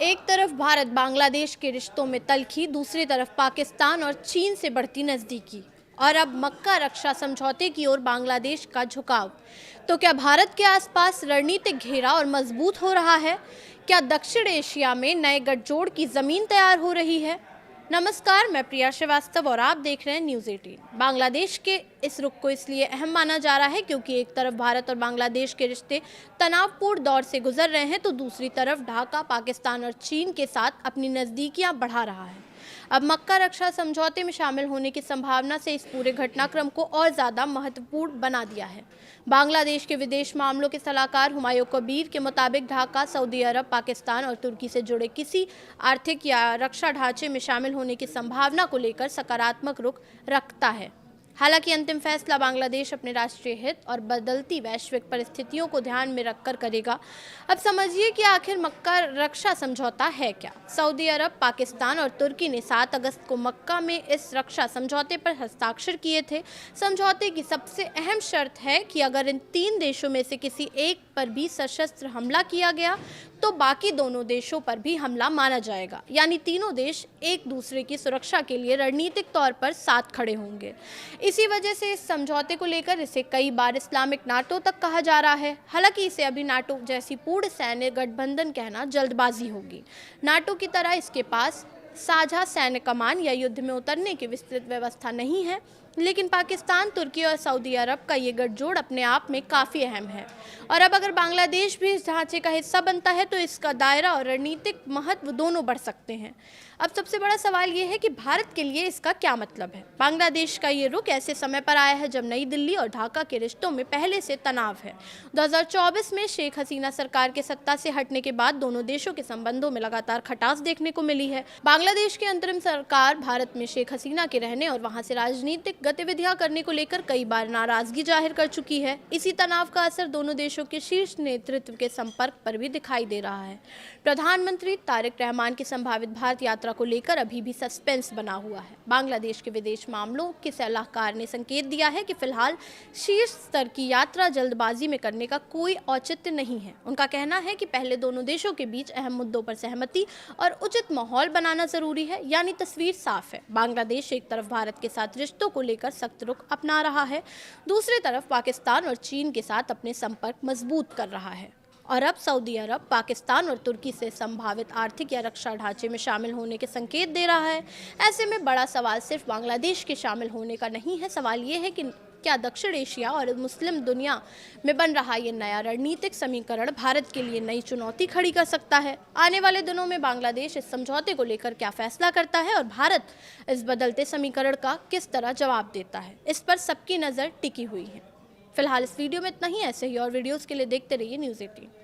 एक तरफ भारत बांग्लादेश के रिश्तों में तल्खी, दूसरी तरफ पाकिस्तान और चीन से बढ़ती नज़दीकी और अब मक्का रक्षा समझौते की ओर बांग्लादेश का झुकाव। तो क्या भारत के आसपास रणनीतिक घेरा और मजबूत हो रहा है? क्या दक्षिण एशिया में नए गठजोड़ की जमीन तैयार हो रही है? नमस्कार, मैं प्रिया श्रीवास्तव और आप देख रहे हैं न्यूज़ 18। बांग्लादेश के इस रुख को इसलिए अहम माना जा रहा है क्योंकि एक तरफ भारत और बांग्लादेश के रिश्ते तनावपूर्ण दौर से गुजर रहे हैं, तो दूसरी तरफ ढाका पाकिस्तान और चीन के साथ अपनी नज़दीकियां बढ़ा रहा है। अब मक्का रक्षा समझौते में शामिल होने की संभावना से इस पूरे घटनाक्रम को और ज़्यादा महत्वपूर्ण बना दिया है। बांग्लादेश के विदेश मामलों के सलाहकार हुमायूं कबीर के मुताबिक ढाका सऊदी अरब, पाकिस्तान और तुर्की से जुड़े किसी आर्थिक या रक्षा ढांचे में शामिल होने की संभावना को लेकर सकारात्मक रुख रखता है। हालांकि अंतिम फैसला बांग्लादेश अपने राष्ट्रीय हित और बदलती वैश्विक परिस्थितियों को ध्यान में रखकर करेगा। अब समझिए कि आखिर मक्का रक्षा समझौता है क्या। सऊदी अरब, पाकिस्तान और तुर्की ने 7 अगस्त को मक्का में इस रक्षा समझौते पर हस्ताक्षर किए थे। समझौते की सबसे अहम शर्त है कि अगर इन 3 देशों में से किसी एक पर भी सशस्त्र हमला किया गया तो बाकी दोनों देशों पर भी हमला माना जाएगा, यानी तीनों देश एक दूसरे की सुरक्षा के लिए रणनीतिक तौर पर साथ खड़े होंगे। इसी वजह से इस समझौते को लेकर इसे कई बार इस्लामिक नाटो तक कहा जा रहा है। हालांकि इसे अभी नाटो जैसी पूर्ण सैन्य गठबंधन कहना जल्दबाजी होगी। नाटो की तरह इसके पास साझा सैन्य कमान या युद्ध में उतरने की विस्तृत व्यवस्था नहीं है, लेकिन पाकिस्तान, तुर्की और सऊदी अरब का ये गठजोड़ अपने आप में काफ़ी अहम है। और अब अगर बांग्लादेश भी इस ढांचे का हिस्सा बनता है तो इसका दायरा और रणनीतिक महत्व दोनों बढ़ सकते हैं। अब सबसे बड़ा सवाल ये है कि भारत के लिए इसका क्या मतलब है। बांग्लादेश का ये रुख ऐसे समय पर आया है जब नई दिल्ली और ढाका के रिश्तों में पहले से तनाव है। 2024 में शेख हसीना सरकार के सत्ता से हटने के बाद दोनों देशों के संबंधों में लगातार खटास देखने को मिली है। बांग्लादेश की अंतरिम सरकार भारत में शेख हसीना के रहने और वहां से राजनीतिक गतिविधियां करने को लेकर कई बार नाराजगी जाहिर कर चुकी है। इसी तनाव का असर दोनों देशों के शीर्ष नेतृत्व के संपर्क पर भी दिखाई दे रहा है। प्रधानमंत्री तारिक रहमान की संभावित भारत यात्रा को लेकर अभी भी सस्पेंस बना हुआ है। बांग्लादेश के विदेश मामलों के सलाहकार ने संकेत दिया है कि फिलहाल शीर्ष स्तर की यात्रा जल्दबाजी में करने का कोई औचित्य नहीं है। उनका कहना है कि पहले दोनों देशों के बीच अहम मुद्दों पर सहमति और उचित माहौल बनाना जरूरी है, यानी तस्वीर साफ है। बांग्लादेश एक तरफ भारत के साथ रिश्तों को लेकर सख्त रुख अपना रहा है, दूसरी तरफ पाकिस्तान और चीन के साथ अपने संपर्क मजबूत कर रहा है। और अब सऊदी अरब, पाकिस्तान और तुर्की से संभावित आर्थिक या रक्षा ढांचे में शामिल होने के संकेत दे रहा है। ऐसे में बड़ा सवाल सिर्फ बांग्लादेश के शामिल होने का नहीं है। सवाल ये है कि क्या दक्षिण एशिया और मुस्लिम दुनिया में बन रहा ये नया रणनीतिक समीकरण भारत के लिए नई चुनौती खड़ी कर सकता है। आने वाले दिनों में बांग्लादेश इस समझौते को लेकर क्या फैसला करता है और भारत इस बदलते समीकरण का किस तरह जवाब देता है, इस पर सबकी नज़र टिकी हुई है। फिलहाल इस वीडियो में इतना ही। ऐसे ही और वीडियोज़ के लिए देखते रहिए न्यूज़ 18।